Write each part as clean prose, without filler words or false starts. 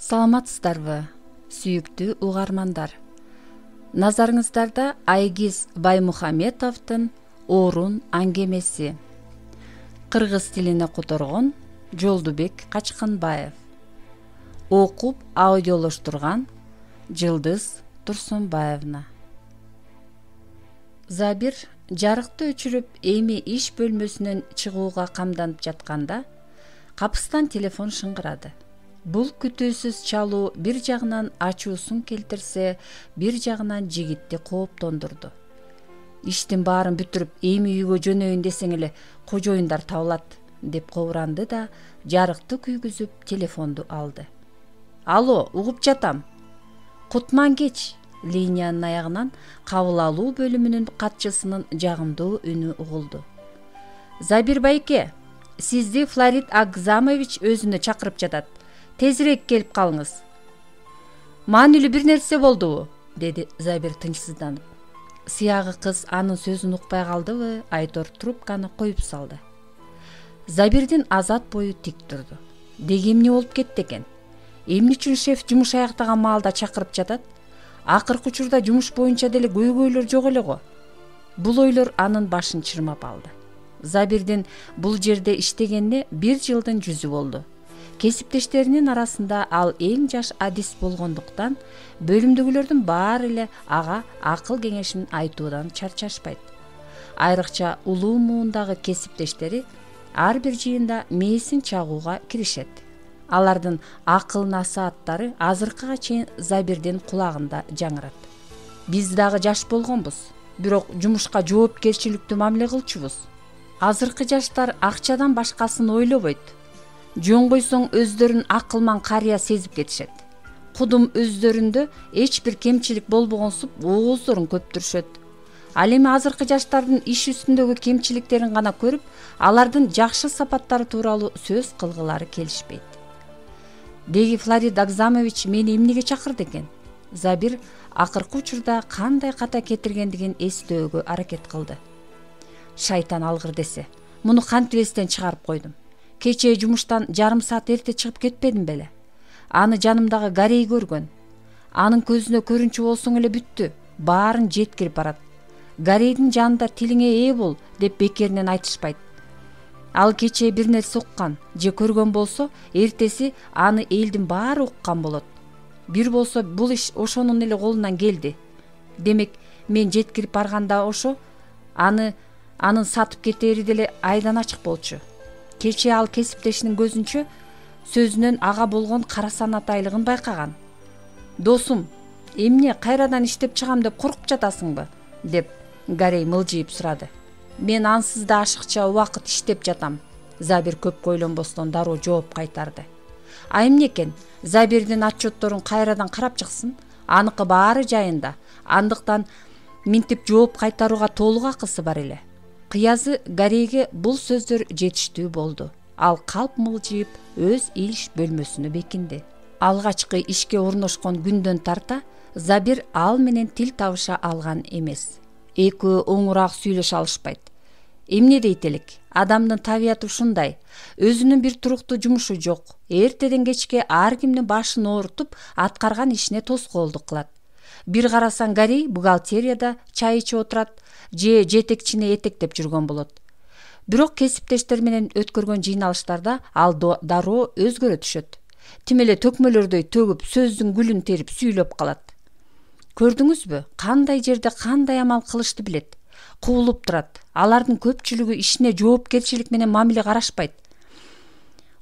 Саламатсыздарбы, сүйүктүү угармандар. Назарыңыздарда Айгиз Баймухаметовдун Орун аңгемеси. Кыргыз тилине которгон Жолдубек Качкынбаев. Окуп аудиолоштурган Жылдыз Турсунбаевна. Забир жарыкты өчүрүп эми иш бөлмөсүнөн чыгууга камданып жатканда капыстан телефон шыңгырады. Бул күтүүсүз чалуу бир жагынан ачуусун келтирсе, бир жагынан жигитти кооптондурду. Иштин баарын бүтүрүп эми үйгө жөнөйүн десең эле кожоюндар табылат деп кобуранды да жарыкты күйгүзүп телефонду алды. Алло, угуп жатам. Кутман кеч. Линиянын аягынан кабыл алуу бөлүмүнүн катчысынын жагымдуу үнү угулду. Забир байке, сизди Флорид Агзамович өзүнө чакырып жатат. Тезирээк келип калыңыз. Маанилүү бир нерсе болдубу? Деди Забир тынчсызданып. Сыягы кыз анын сөзүн укпай калдыбы, Айтор трубканы коюп салды. Забирдин азат бою тик турду. Деги эмне болуп кетти экен? Эмне үчүн шеф жумуш аяктаган маалда чакырып жатат? Акыркы учурда жумуш боюнча деле көйгөйлөр жок эле го. Бул ойлор анын башын чырмап алды. Забирдин бул жерде иштегенине 1 жылдын жүзү болду. Кесиптештеринин арасында ал эң жаш адис болгондуктан бөлүмдөгүлөрдүн баары эле ага акыл кеңешин айтуудан чарчашпайт. Айрыкча улуу муундагы кесиптештери ар бир жыйында мээсин чагууга киришет. Алардын акыл насааттары азыркыга чейин Забирдин кулагында жаңырат. Биз дагы жаш болгонбуз, бирок жумушка жоопкерчиликтүү мамиле кылчубуз. Азыркы жаштар акчадан башкасын ойлобойт. Жөн койсоң өздөрүн акылман карыя сезип кетишет. Кудум өздөрүндө эч бир кемчилик болбогонсуп ооздорун көптүрүшөт. Ал эми азыркы жаштардын иш үстүндөгү кемчиликтерин гана көрүп, алардын жакшы сапаттары тууралуу сөз кылгылары келишпейт. Деги Флорид Агзамович мени эмнеге чакырды экен? Забир акыркы учурда кандай ката кетиргендигин эстөөгө аракет кылды. Шайтан алгыр десе, муну кантип эстен чыгарып койдум. Кечээ жумуштан жарым саат эрте чыгып кетпедим беле? Аны жанымдагы Гарей көргөн. Анын көзүнө көрүнчү болсоң эле бүттү, баарын жеткирип барат. Гарейдин жанында тилиңе ээ бол деп бекеринен айтышпайт. Ал кечээ бир нерсе уккан же көргөн болсо, эртеси аны элдин баары уккан болот. Бир болсо бул иш ошонун эле колунан келди. Демек, мен жеткирип барганда ошо анын сатып кетери деле айдан ачык болчу. Кечээ ал кесиптешинин көзүнчө сөзүнөн ага болгон карасан атайлыгын байкаган. Досум, эмне кайрадан иштеп чыгам деп коркуп жатасыңбы? Деп Гарей мылжыйып сурады. Мен ансыз да ашыкча убакыт иштеп жатам. Забир көп ойлонбостон дароо жооп кайтарды. А эмне экен? Забирдин отчетторун кайрадан карап чыксын, аныкы баары жайында. Андыктан минтип жооп кайтарууга толук акысы бар эле. Кыязы Гарейге бул сөздөр жетиштүү болду. Ал калп мылжыйып өз иш бөлмөсүнө бекинди. Алгачкы ишке орношкон күндөн тарта Забир ал менен тил табыша алган эмес. Экөө оңураак сүйлөшө алышпайт. Эмне дейт элек? Адамдын табияты ушундай. Өзүнүн бир туруктуу жумушу жок. Эртеден кечке ар кимдин башын оорутуп, аткарган ишине тоскоолдук кылат. Бир карасаң Гарей бухгалтерияда чай ичип отурат, же жетекчине этектеп жүргөн болот. Бирок кесиптештер менен өткөргөн жыйналыштарда ал дароо өзгөрө түшөт. Тим эле төкмөлөрдөй төгүп, сөздүн гүлүн терип сүйлөп калат. Көрдүңүзбү? Кандай жерде кандай амал кылышты билет. Куулуп турат. Алардын көпчүлүгү ишине жоопкерчилик менен мамиле карашпайт.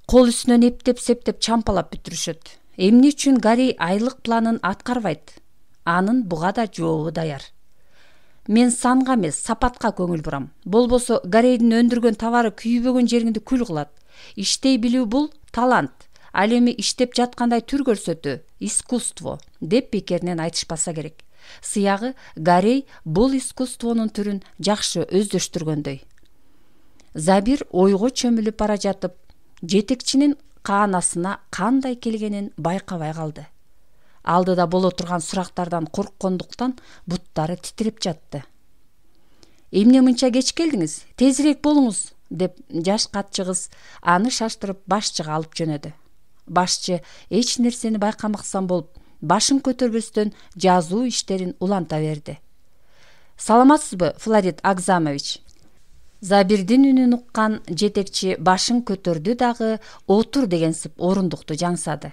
Кол үстүнөн эптеп-септеп чампалап бүтүрүшөт. Эмне үчүн Гарей айлык планын аткарбайт? Анын буга да жообу даяр. Мен санга эмес, сапатка көңүл бурам. Болбосо Гарейдин өндүргөн товары күйбөгөн жериңди күл кылат. Иштей билүү бул талант. Ал эми иштеп жаткандай түр көрсөтүү, искусство деп бекеринен айтышпаса керек. Сыягы Гарей бул искусствонун түрүн жакшы өздөштүргөндөй. Забир ойго чөмүлүп бара жатып, жетекчинин каанасына кандай келгенин байкабай калды. Алдыда боло турган сурактардан корккондуктан буттары титиреп жатты. Эмне мынча кеч келдиңиз? Тезирээк болуңуз, деп жаш катчы кыз аны шаштырып башчыга алып жөнөдү. Башчы эч нерсени байкамаксан болуп, башын көтөрбөстөн жазуу иштерин уланта берди. Саламатсызбы, Флорид Агзамович? Забирдин үнүн уккан жетекчи башын көтөрдү дагы отур дегенсип орундукту жаңсады.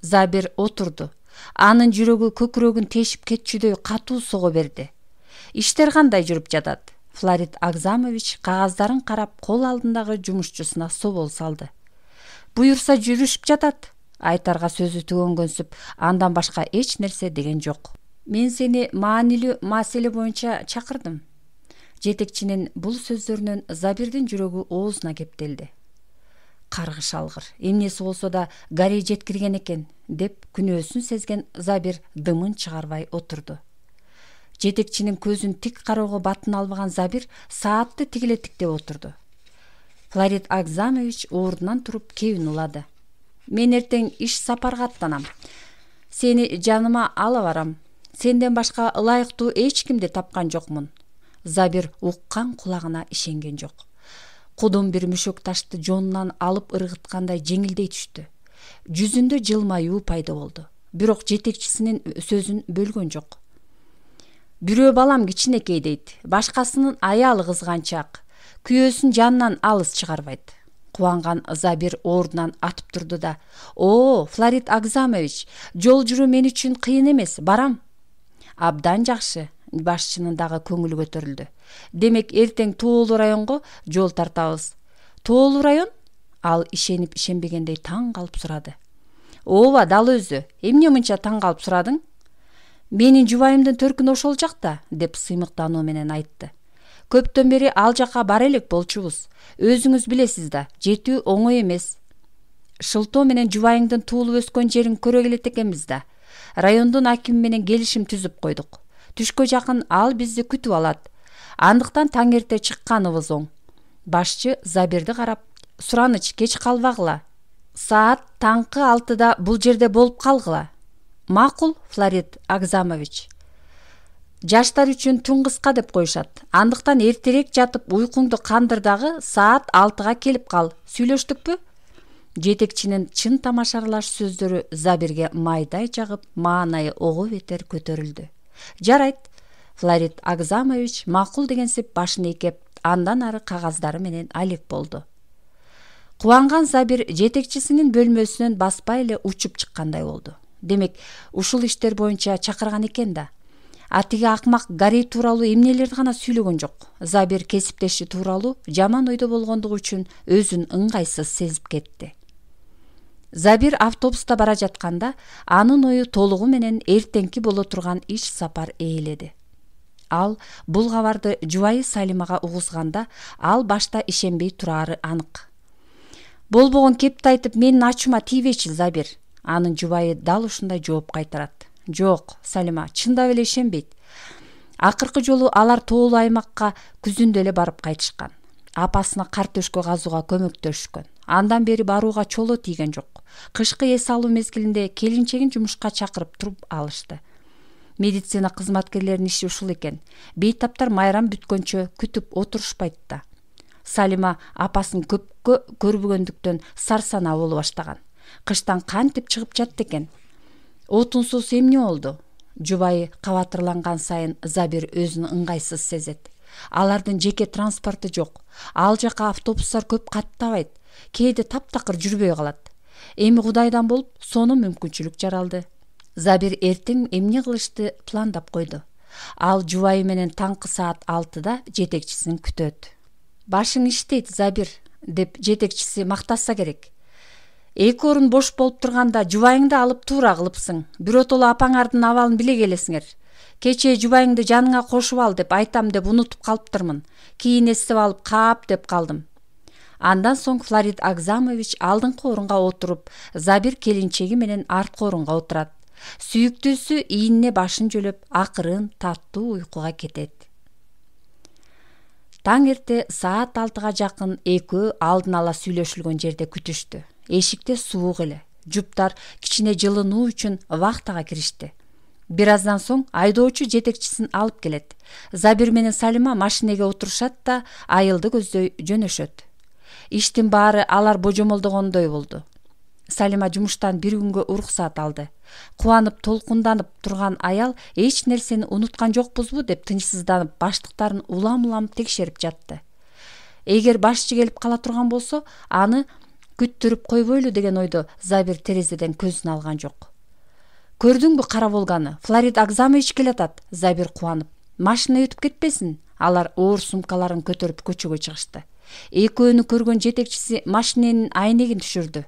Забир отурду. Анын жүрөгү көкүрөгүн тешип кетчүдөй катуу сого берди. Иштер кандай жүрүп жатат? Флорид Агзамович кагаздарын карап кол алдындагы жумушчусуна собол салды. Буюрса жүрүшүп жатат. Айтарга сөзү түгөнгөнсүп, андан башка эч нерсе деген жок. Мен сени маанилүү маселе боюнча чакырдым. Жетекчинин бул сөздөрүнөн Забирдин жүрөгү оозуна кептелди. Каргыш алгыр, эмнеси болсо да Гарри жеткирген экен, деп күнөөсүн сезген Забир дымын чыгарбай отурду. Жетекчинин көзүн тик кароого батын албаган Забир саатты тигиле тиктеп отурду. Флорид Агзамович ордунан туруп кебин улады. Мен эртең иш сапарга аттанам. Сени жаныма ала барам. Сенден башка ылайыктуу эч кимди тапкан жокмун. Забир уккан кулагына ишенген жок. Кудум бир мүшөк ташты жонунан алып ыргыткандай жеңилдей түштү. Жүзүндө жылмаюу пайда болду. Бирок жетекчисинин сөзүн бөлгөн жок. Бирөө балам кичинекей дейт, башкасынын аялы кызганчаак, күйөөсүн жанынан алыс чыгарбайт. Кубанган Забир ордунан атып турду да: "О, Флорид Агзамович, жол жүрүү мен үчүн кыйын эмес, барам." Абдан жакшы. Башчынын дагы көңүлү көтөрүлдү. Демек эртең Тоолуу районго жол тартабыз. Тоолуу район? Ал ишенип ишенбегендей таң калып сурады. Ооба, дал өзү. Эмне мынча таң калып сурадың? Менин жубайымдын төркүнү ошол жакта, деп сыймыктануу менен айтты. Көптөн бери ал жака бара элек болчубуз. Өзүңүз билесиз да, жетүү оңой эмес. Шылтоо менен жубайыңдын туулуп өскөн жерин көрө келет экенбиз да. Райондун акими менен келишим түзүп койдук. Түшкө жакын ал бизди күтүп алат. Андыктан таң эрте чыкканыбыз оң. Башчы Забирди карап: "Сураныч, кеч калбагыла. Саат таңкы 6-да бул жерде болуп калгыла." Макул, Флорид Агзамович. Жаштар үчүн түн кыска деп коюшат. Андыктан эртерээк жатып уйкуңду кандыр дагы саат 6-га келип кал. Сүйлөштүкпү? Жетекчинин чын тамашарлаш сөздөрү Забирге майдай жагып, маанайы ого бетер көтөрүлдү. Жарайт. Флорид Агзамович макул дегенсип башын ийкеп, андан ары кагаздары менен алек болду. Кубанган Забир жетекчисинин бөлмөсүнөн баспай эле учуп чыккандай болду. Демек, ушул иштер боюнча чакырган экен да. Атиги акмак Гарри тууралуу эмнелерди гана сүйлөгөн жок. Забир кесиптеши тууралуу жаман ойдо болгондугу үчүн өзүн ыңгайсыз сезип кетти. Забир автобуста бара жатканда анын ою толугу менен эртеңки боло турган иш сапар ээледи. Ал бул кабарды жубайы Салимага угузганда, ал башта ишенбей турары анык. Болбогон кепти айтып, менин ачуума тийбечи, Забир. Анын жубайы дал ушундай жооп кайтарат. Жок, Салима чындап эле ишенбейт. Акыркы жолу алар тоолуу аймакка күзүндө эле барып кайтышкан. Апасына картөшкө казууга көмөктөшкөн. Андан бери барууга чоло тийген жок. Кышкы эс алуу мезгилинде келинчегин жумушка чакырып туруп алышты. Медицина кызматкерлеринин иши ушул экен. Бейтаптар майрам бүткөнчө күтүп отурушпайт да. Салима апасын көпкө көрбөгөндүктөн сарсанаа боло баштаган. Кыштан кантип чыгып жатты экен. Отунсуз эмне болду? Жубайы кабатырланган сайын Забир өзүн ыңгайсыз сезет. Алардын жеке транспорту жок. Ал жака автобустар көп каттабайт. Кээде таптакыр жүрбөй калат. Эми Кудайдан болуп, сону мүмкүнчүлүк жаралды. Забир эртең эмне кылышты пландап койду. Ал жубайы менен таңкы саат 6-да жетекчисин күтөт. Башың иштейт, Забир, деп жетекчиси мактаса керек. Эки орун бош болуп турганда жубайыңды алып туура кылыпсың. Биротоло апаңардын абалын биле келесиңер. Кечээ жубайыңды жаныңа кошуп ал деп айтам деп унутуп калыптырмын. Кийин эстеп алып каап деп калдым. Андан соң Флорид Агзамович алдыңкы орунга отуруп, Забир келинчеги менен арткы орунга отурат. Сүйүктүүсү ийинине башын жөлөп, акырын таттуу уйкуга кетет. Таң эрте саат 6-га жакын экөө алдын ала сүйлөшүлгөн жерде күтүштү. Эшикте суук эле. Жуптар кичине жылынуу үчүн вахтага киришти. Бир аздан соң айдоочу жетекчисин алып келет. Забир менен Салима машинеге отурушат да айылды көздөй жөнөшөт. Иштин баары алар божомолдогондой болду. Салима жумуштан бир күнгө уруксаат алды. Кубанып толкунданып турган аял эч нерсени унуткан жокпузбу деп тынчсызданып баштыктарын улам текшерип жатты. Эгер башчы келип кала турган болсо, аны күттүрүп койбойлу деген ойдо Забир терезеден көзүн алган жок. Көрдүңбү кара Волганы? Флорид Агзамович келатат. Забир кубанып. Машина өтүп кетпесин? Алар оор сумкаларын көтөрүп көчөгө чыгышты. Экөөнү көргөн жетекчиси машиненин айнегин түшүрдү.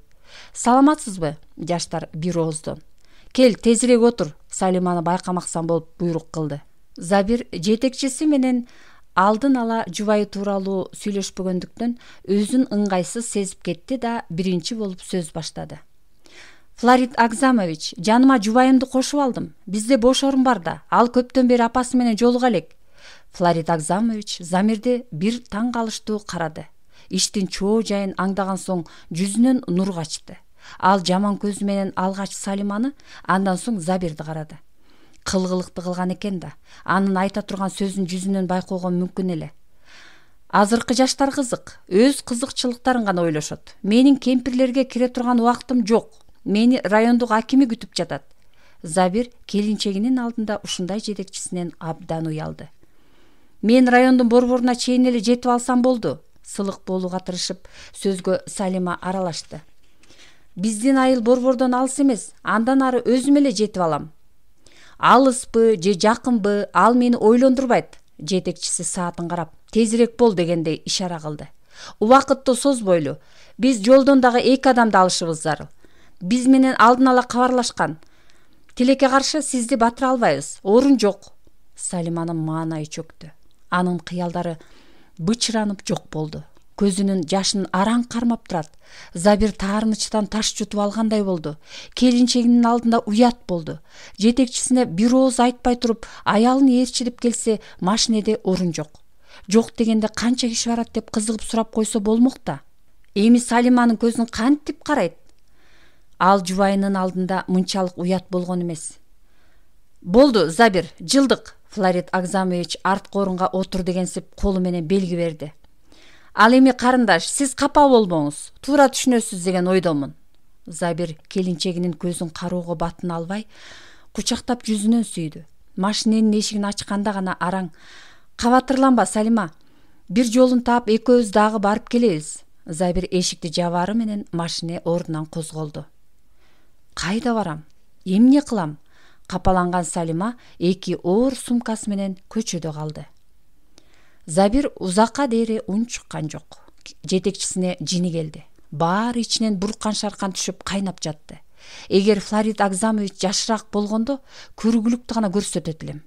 Саламатсызбы? Жаштар бир ооздон. Кел, тезирээк отур. Салиманы байкамаксан болуп буйрук кылды. Забир жетекчиси менен алдын ала жубайы тууралуу сүйлөшпөгөндүктөн өзүн ыңгайсыз сезип кетти да биринчи болуп сөз баштады. Флорид Агзамович, жаныма жубайымды кошуп алдым. Бизде бош орун бар да, ал көптөн бери апасы менен жолуга элек. Флорид Агзамович Замирди бир таң калыштуу карады. Иштин чоо жайын аңдаган соң жүзүнөн нур качты. Ал жаман көзү менен алгач Салиманы, андан соң Забирди карады. Кылгылыкты кылган экен да, анын айта турган сөзүн жүзүнөн байкоого мүмкүн эле. Азыркы жаштар кызык, өз кызыкчылыктарын гана ойлошот. Менин кемпирлерге кире турган убактым жок. Мени райондук акими күтүп жатат. Забир келинчегинин алдында ушундай жетекчисинен абдан уялды. Мен райондун борборуна чейин эле жетип алсам болду. Сылык болууга тырышып, сөзгө Салима аралашты. Биздин айыл борбордон алыс эмес, андан ары өзүм эле жетип алам. Алыспы же жакынбы, ал мени ойлондурбайт. Жетекчиси саатын карап, тезирээк бол дегендей ишара кылды. Убакытты созбойлу. Биз жолдон дагы 2 адамды алышыбыз зарыл. Биз менен алдын ала кабарлашкан. Тилекке каршы сизди батыра албайбыз. Орун жок. Салиманын маанайы чөктү. Анын кыялдары бычыранып жок болду. Көзүнүн жашын араң кармап турат. Забир таарынычтан таш жутуп алгандай болду. Келинчегинин алдында уят болду. Жетекчисине бир ооз айтпай туруп, аялын ээрчилип келсе, машинеде орун жок. Жок дегенде канча киши барат деп кызыгып сурап койсо болмок да. Эми Салиманын көзүн кантип карайт? Ал жубайынын алдында мынчалык уят болгон эмес. Болду, Забир, жылдык. Флорид Агзамович арткы орунга отур дегенсип колу менен белги берди. Ал эми карындаш, сиз капа болбоңуз. Туура түшүнөсүз деген ойдомун. Забир келинчегинин көзүн кароого батын албай, кучактап жүзүнөн сүйдү. Машиненин эшигин ачканда гана араң: "Кабатырланба, Салима. Бир жолун таап экөөбүз дагы барып келебиз." Забир эшикти жабаары менен машине ордунан козголду. Кайда барам? Эмне кылам? Капаланган Салима 2 оор сумкасы менен көчөдө калды. Забир узакка дейре үн чыккан жок. Жетекчисине жини келди. Баары ичинен буркан шаркан түшүп кайнап жатты. Эгер Флорид Агзамович жашыраак болгондо көргүлүктү гана көрсөтөт элем.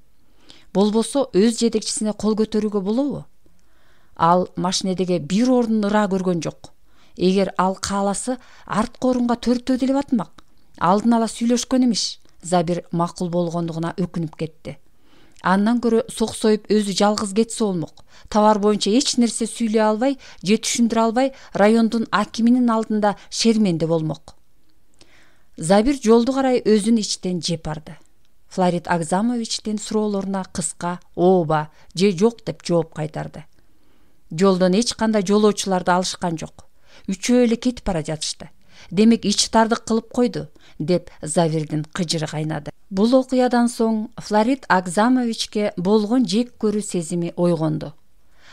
Болбосо өз жетекчисине кол көтөрүүгө болобу? Ал машинедеги бир ордун ыра көргөн жок. Эгер ал кааласы арткы орунга төртөө деле батмак. Алдын ала сүйлөшкөн эмиш. Забир макул болгондугуна өкүнүп кетти. Андан көрө соксоюп өзү жалгыз кетсе болмок. Товар боюнча эч нерсе сүйлөй албай же түшүндүрө албай райондун акиминин алдында шерменде болмок. Забир жолду карай өзүн ичтен жеп барды. Флорид Агзамовичтин суроолоруна кыска ооба же жок деп жооп кайтарды. Жолдон эч кандай жолоочуларды алышкан жок. Үчөө эле кетип бара жатышты. Демек ич тардык кылып койду, деп Забирдин кыжыры кайнады. Бул окуядан соң Флорид Агзамовичке болгон жек көрүү сезими ойгонду.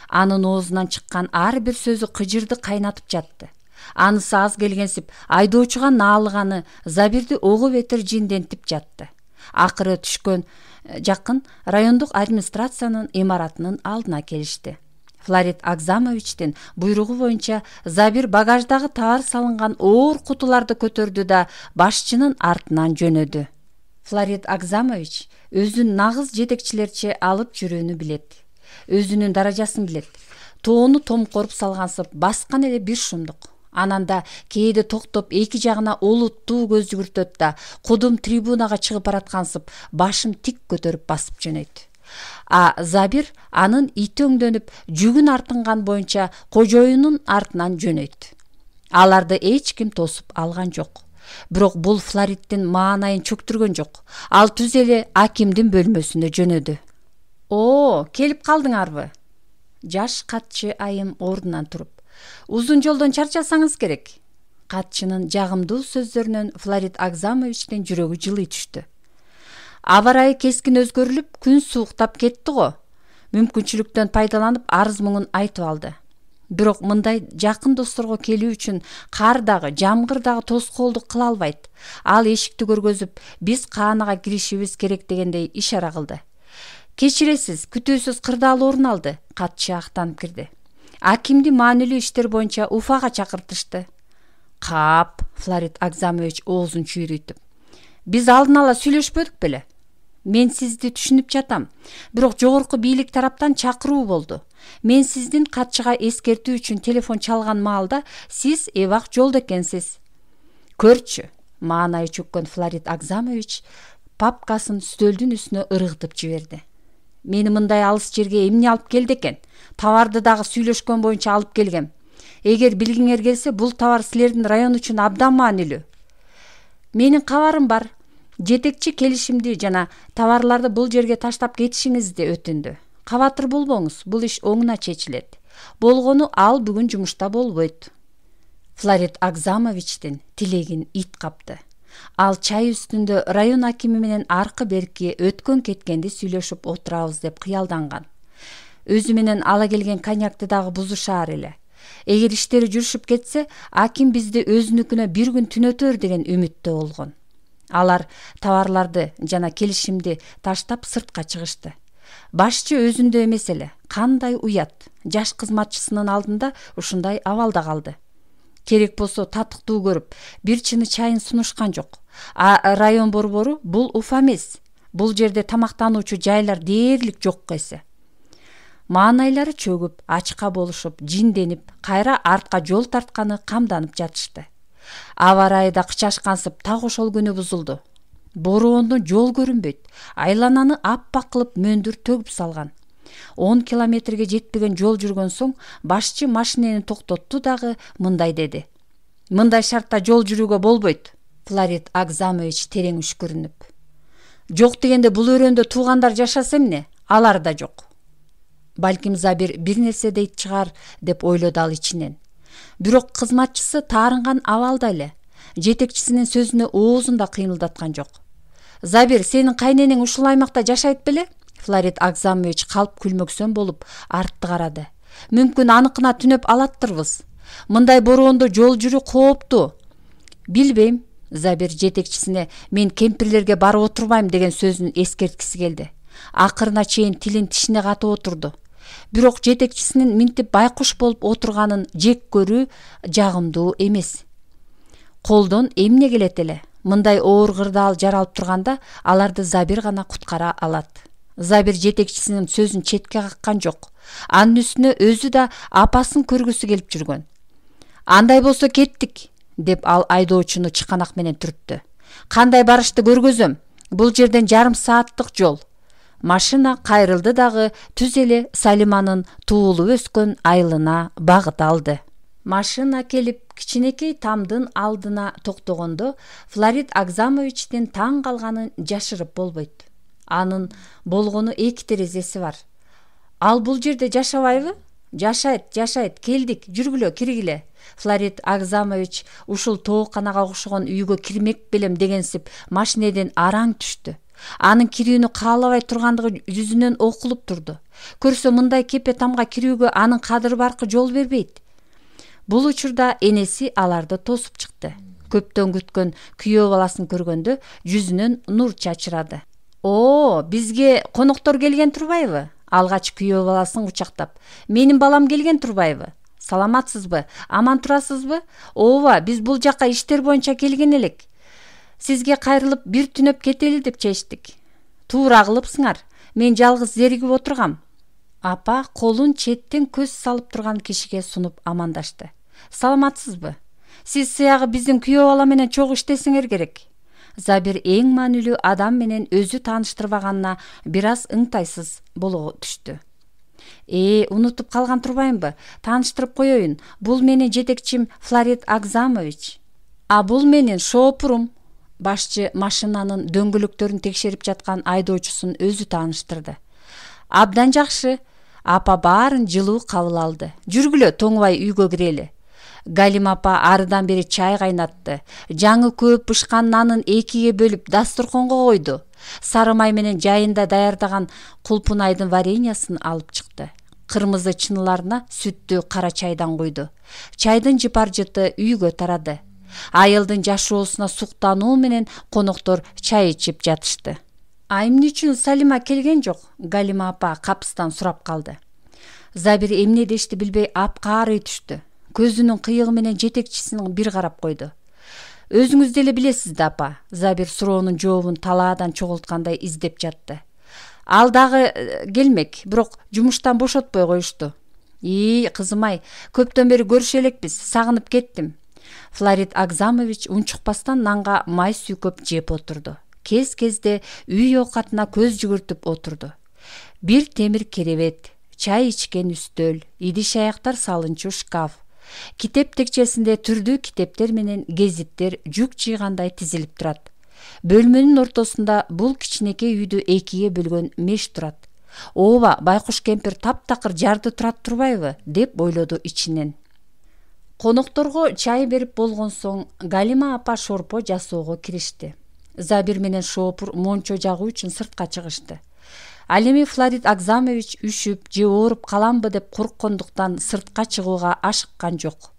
Анын оозунан чыккан ар бир сөзү кыжырды кайнатып жатты. Анысы аз келгенсип айдоочуга наалыганы Забирди ого бетер жиндентип жатты. Акыры түшкөн жакын райондук администрациянын имаратынын алдына келишти. Флорид Агзамовичтин буйругу боюнча Забир багаждагы товар салынган оор кутуларды көтөрдү да башчынын артынан жөнөдү. Флорид Агзамович өзүн нагыз жетекчилерче алып жүрүүнү билет. Өзүнүн даражасын билет. Тоону томкоруп салгансып баскан эле бир шумдук. Ананда кээде токтоп эки жагына олуттуу көз жүгүртөт да кудум трибунага чыгып бараткансып башын тик көтөрүп басып жөнөйт. Забир анын ити өңдөнүп жүгүн артынган боюнча кожоюнун артынан жөнөйт. Аларды эч ким тосуп алган жок. Бирок бул Флориддин маанайын чөктүргөн жок. Ал түз эле акимдин бөлмөсүнө жөнөдү. Келип калдыңарбы? Жаш катчы айым ордунан туруп: "Узун жолдон чарчасаңыз керек. Катчынын жагымдуу сөздөрүнөн Флорид Агзамовичтин жүрөгү жылый түштү. Аба ырайы кескин өзгөрүлүп, күн сууктап кетти го. Мүмкүнчүлүктөн пайдаланып арыз муңун айтып алды. Бирок мындай жакын досторго келүү үчүн кар дагы, жамгыр дагы тоскоолдук кыла албайт. Ал эшикти көргөзүп, биз каанага киришибиз керек дегендей ишара кылды. Кечиресиз, күтүүсүз кырдаал орун алды. Катчы актанып кирди. Акимди маанилүү иштер боюнча Уфага чакыртышты. Кап, Флорид Агзамович оозун чүйрүйтүп. Биз алдын ала сүйлөшпөдүк беле? Мен сизди түшүнүп жатам. Бирок жогорку бийлик тараптан чакыруу болду. Мен сиздин катчыга эскертүү үчүн телефон чалган маалда сиз эбак жолдо экенсиз. Көрчү, маанайы чөккөн Флорид Агзамович папкасын стөлдүн үстүнө ыргытып жиберди. Мени мындай алыс жерге эмне алып келди экен? Товарды дагы сүйлөшкөн боюнча алып келгем. Эгер билгиңер келсе, бул товар силердин район үчүн абдан маанилүү. Менин кабарым бар. Жетекчи келишимди жана товарларды бул жерге таштап кетишиңизди өтүндү. Кабатыр болбоңуз, бул иш оңуна чечилет. Болгону ал бүгүн жумушта болбойт. Флорид Агзамовичтин тилегин ит капты. Ал чай үстүндө район акими менен аркы берки өткөн кеткенди сүйлөшүп отурабыз деп кыялданган. Өзү менен ала келген коньякты дагы бузушаар эле. Эгер иштери жүрүшүп кетсе, аким бизди өзүнүкүнө бир күн түнөтөр деген үмүттө болгон. Алар товарларды жана келишимди таштап сыртка чыгышты. Башчы өзүндө эмес эле. Кандай уят, жаш кызматчысынын алдында ушундай абалда калды. Керек болсо татыктуу көрүп, бир чыны чайын сунушкан жок. Район борбору бул Уфа эмес. Бул жерде тамактануучу жайлар дээрлик жокко эсе. Маанайлары чөгүп, ачка болушуп, жинденип, кайра артка жол тартканы камданып жатышты. Аба ырайы да кычашкансып так ошол күнү бузулду. Бороондон жол көрүнбөйт. Айлананы аппак кылып мөндүр төгүп салган. 10 километрге жетпеген жол жүргөн соң башчы машинени токтотту дагы мындай деди. Мындай шартта жол жүрүүгө болбойт. Флорид Агзамович терең үшкүрүнүп. Жок дегенде бул өрөөндө туугандар жашаса эмне? Алар да жок. Балким Забир бир нерсе дейт чыгар деп ойлоду ал ичинен. Бирок кызматчысы таарынган абалда эле. Жетекчисинин сөзүнө оозун да кыймылдаткан жок. Забир, сенин кайненең ушул аймакта жашайт беле? Флорид Агзамович калп күлмөксөн болуп артты карады. Мүмкүн аныкына түнөп алаттырбыз. Мындай бороондо жол жүрүү кооптуу. Билбейм. Забир жетекчисине мен кемпирлерге барып отурбайм деген сөзүн эскерткиси келди. Акырына чейин тилин тишине катып отурду. Бирок жетекчисинин минтип байкуш болуп отурганын жек көрүү жагымдуу эмес. Колдон эмне келет эле? Мындай оор кырдаал жаралып турганда аларды Забир гана куткара алат. Забир жетекчисинин сөзүн четке каккан жок. Анын үстүнө өзү да апасын көргүсү келип жүргөн. Андай болсо кеттик, деп ал айдоочуну чыканак менен түрттү. Кандай барышты көргөзөм? Бул жерден жарым сааттык жол. Машина кайрылды дагы түз эле Салиманын туулуп өскөн айылына багыт алды. Машина келип кичинекей тамдын алдына токтогондо Флорид Агзамовичтин таң калганын жашырып болбойт. Анын болгону 2 терезеси бар. Ал бул жерде жашабайбы? Жашайт, келдик, жүргүлө, киргиле. Флорид Агзамович ушул тооканага окшогон үйгө кирмек белем дегенсип машинеден араң түштү. Анын кирүүнү каалабай тургандыгы жүзүнөн окулуп турду. Көрсө мындай кепе тамга кирүүгө анын кадыры баркы жол бербейт. Бул учурда энеси аларды тосуп чыкты. Көптөн күткөн күйөө баласын көргөндө жүзүнөн нур чачырады. О, бизге коноктор келген турбайбы? Алгач күйөө баласын кучактап. Менин балам келген турбайбы? Саламатсызбы? Аман турасызбы? Ооба, биз бул жакка иштер боюнча келген элек. Сизге кайрылып бир түнөп кетели деп чечтик. Туура кылыпсыңар. Мен жалгыз зеригип отургам. Апа колун четтен көз салып турган кишиге сунуп амандашты. Саламатсызбы? Сиз сыягы биздин күйөө бала менен чогуу иштесеңер керек. Забир эң маанилүү адам менен өзү тааныштырбаганына бир аз ыңтайсыз боло түштү. Унутуп калган турбаймбы? Тааныштырып коеюн. Бул менин жетекчим Флорид Агзамович. Бул менин шоопурум. Башчы машинанын дөңгөлөктөрүн текшерип жаткан айдоочусун өзү тааныштырды. Абдан жакшы. Апа баарын жылуу кабыл алды. Жүргүлө, тоңбай үйгө кирели. Галима апа арыдан бери чай кайнатты. Жаңы көп бышкан нанын экиге бөлүп дасторконго койду. Сары май менен жайында даярдаган кулпунайдын вареньясын алып чыкты. Кырмызы чыныларына сүттү кара чайдан куйду. Чайдын жыпар жыты үйгө тарады. Айылдын жашоосуна суктануу менен коноктор чай ичип жатышты. Эмне үчүн Салима келген жок? Галима апа капыстан сурап калды. Забир эмне дешти билбей апкаарый түштү. Көзүнүн кыйыгы менен жетекчисине бир карап койду. Өзүңүз деле билесиз да апа. Забир суроонун жообун талаадан чогулткандай издеп жатты. Ал дагы келмек, бирок жумуштан бошотпой коюшту. Кызым-ай, көптөн бери көрүшө элекпиз, сагынып кеттим. Флорид Агзамович унчукпастан нанга май сүйкөп жеп отурду. Кез-кезде үй оокатына көз жүгүртүп отурду. Бир темир керебет, чай ичкен үстөл, идиш аяктар салынчу шкаф. Китеп текчесинде түрдүү китептер менен гезиттер жүк жыйгандай тизилип турат. Бөлмөнүн ортосунда бул кичинекей үйдү экиге бөлгөн меш турат. Ооба, байкуш кемпир таптакыр жарды турат турбайбы, деп ойлоду ичинен. Конокторго чай берип болгон соң Галима апа шорпо жасоого киришти. Забир менен Шопур мончо жагуу үчүн сыртка чыгышты. Ал эми Флорид Агзамович үшүп же ооруп каламбы деп корккондуктан сыртка чыгууга ашыккан жок.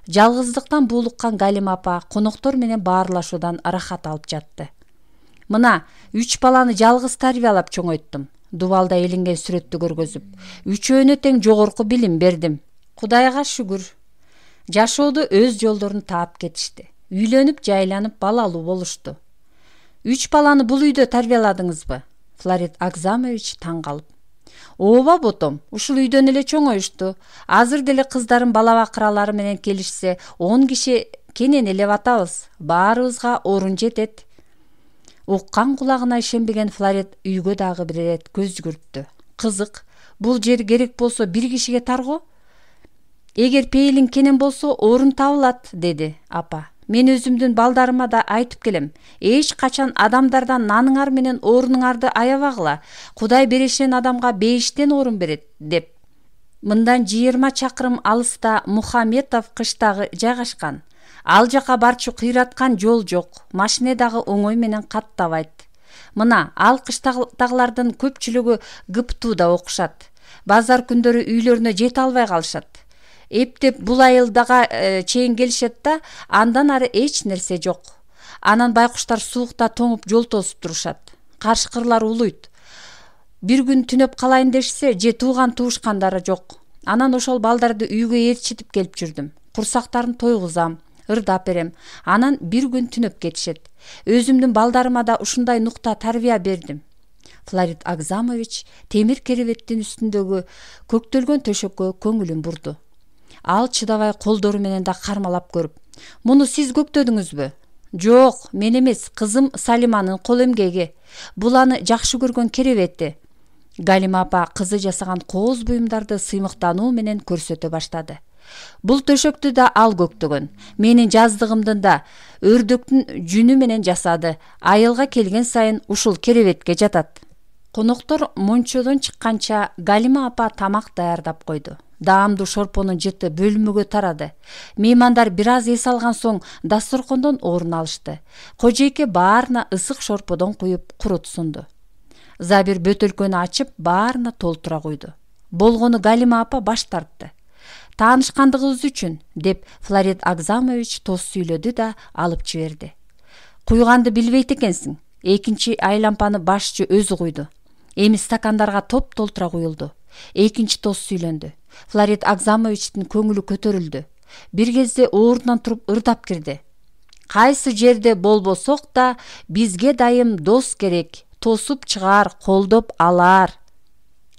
Жалгыздыктан буулуккан Галима апа коноктор менен баарлашуудан арахат алып жатты. Мына 3 баланы жалгыз тарбиялап чоңойттум. Дубалда илинген сүрөттү көргөзүп, үчөөнө тең жогорку билим бердим. Кудайга шүгүр. Жашоодо өз жолдорун таап кетишти. Үйлөнүп, жайланып, балалуу болушту. 3 баланы бул үйдө тарбияладыңызбы? Флорид Агзамович таң калып. Ооба ботом, ушул үйдөн эле чоңоюшту. Азыр деле кыздардын бала бакыралары менен келишсе, 10 киши кенен эле батабыз. Баарыбызга орун жетет. Уккан кулагына ишенбеген Флорид үйгө дагы бир ирет көз жүгүрттү. Кызык, бул жер керек болсо бир кишиге тарго? Эгер пейилиң кенен болсо орун табылат, деди апа. Мен өзүмдүн балдарыма да айтып келем. Эч качан адамдардан наныңар менен орунуңарды аябагыла. Кудай беришен адамга бейиштен орун берет, деп. Мындан 20 чакырым алыста Мухаметов кыштагы жайгашкан. Ал жака барчу кыйраткан жол жок. Машине дагы оңой менен каттабайт. Мына ал кыштагылардын көпчүлүгү ГПТУда окушат. Базар күндөрү үйлөрүнө жете албай калышат. Эптеп бул айылдага чейин келишет да, андан ары эч нерсе жок. Анан байкуштар суукта тоңуп жол тосуп турушат. Карышкырлар улуйт. Бир күн түнөп калайын дешсе, же тууган туушкандары жок. Анан ошол балдарды үйгө ээрчитип келип жүрдүм. Курсактарын тойгузам, ырдап берем. Анан бир күн түнөп кетишет. Өзүмдүн балдарыма да ушундай нукта тарбия бердим. Флорид Агзамович темир керебеттин үстүндөгү көктөлгөн төшөккө көңүлүн бурду. Ал чыдабай колдору менен да кармалап көрүп. Муну сиз көктөдүңүзбү? Жок, мен эмес, кызым Салиманын кол эмгеги. Бул аны жакшы көргөн керебети. Галима апа кызы жасаган кооз буюмдарды сыймыктануу менен көрсөтө баштады. Бул төшөктү да ал көктөгөн. Менин жаздыгымдын да өрдөктүн жүнү менен жасады. Айылга келген сайын ушул керебетке жатат. Коноктор мончодон чыкканча Галима апа тамак даярдап койду. Даамдуу шорпонун жыты бөлмөгө тарады. Меймандар бир аз эс алган соң дасторкондон орун алышты. Кожойке баарына ысык шорподон куюп курут сунду. Забир бөтөлкөнү ачып, баарына толтура куйду. Болгону Галима апа баш тартты. Таанышкандыгыбыз үчүн, деп Флорид Агзамович тост сүйлөдү да алып жиберди. Куйганды билбейт экенсиң. Экинчи айлампаны башчы өзү куйду. Эми стакандарга топ толтура куюлду. Экинчи тост сүйлөндү. Флорид Агзамовичтин көңүлү көтөрүлдү. Бир кезде ордунан туруп ырдап кирди. Кайсы жерде болбосок да бизге дайым дос керек. Тосуп чыгар, колдоп алар.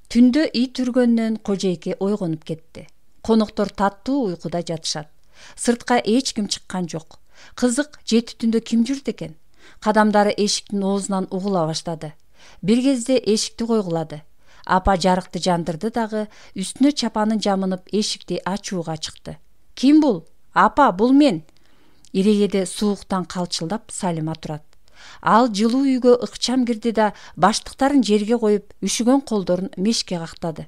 Түндө ит үргөндөн Кожойке ойгонуп кетти. Коноктор таттуу уйкуда жатышат. Сыртка эч ким чыккан жок. Кызык, жети түндө ким жүрдү экен? Кадамдары эшиктин оозунан угула баштады. Бир кезде эшикти койгулады. Апа жарыкты жандырды дагы үстүнө чапанын жамынып эшикти ачууга чыкты. Ким бул? Апа, бул мен. Ирегеде сууктан калчылдап Салима турат. Ал жылуу үйгө ыкчам кирди да баштыктарын жерге коюп, үшүгөн колдорун мешке кактады.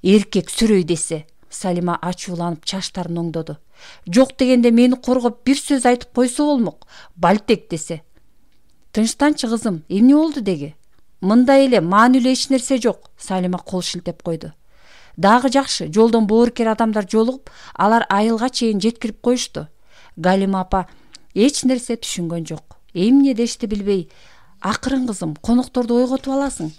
Эркек сүрөй десе, Салима ачууланып чаштарын оңдоду. Жок дегенде мени коргоп бир сөз айтып койсо болмок. Бальтек десе. Тынчтанчы кызым, эмне болду деги? Мындай эле маанилүү эч нерсе жок. Салима кол шилтеп койду. Дагы жакшы, жолдон боорукер адамдар жолугуп, алар айылга чейин жеткирип коюшту. Галима апа эч нерсе түшүнгөн жок. Эмне дешти билбей, акырын кызым, конокторду ойготуп аласың.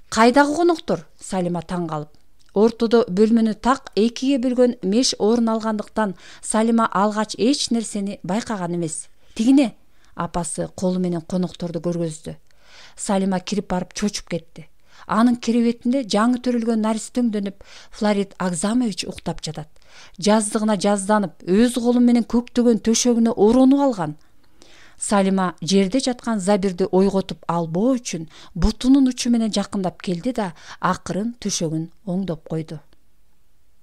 Кайдагы коноктор? Салима таң калып. Ортодо бөлмөнү так экиге бөлгөн меш орун алгандыктан Салима алгач эч нерсени байкаган эмес. Тигине, апасы колу менен конокторду көргөздү. Салима кирип барып чочуп кетти. Анын керебетинде жаңы төрүлгөн нариси төңдөнүп, Флорид Агзамович уктап жатат. Жаздыгына жазданып, өз колу менен көктөгөн төшөгүнө оронуп алган. Салима жерде жаткан Забирди ойготуп албоо үчүн бутунун учу менен жакындап келди да акырын төшөгүн оңдоп койду.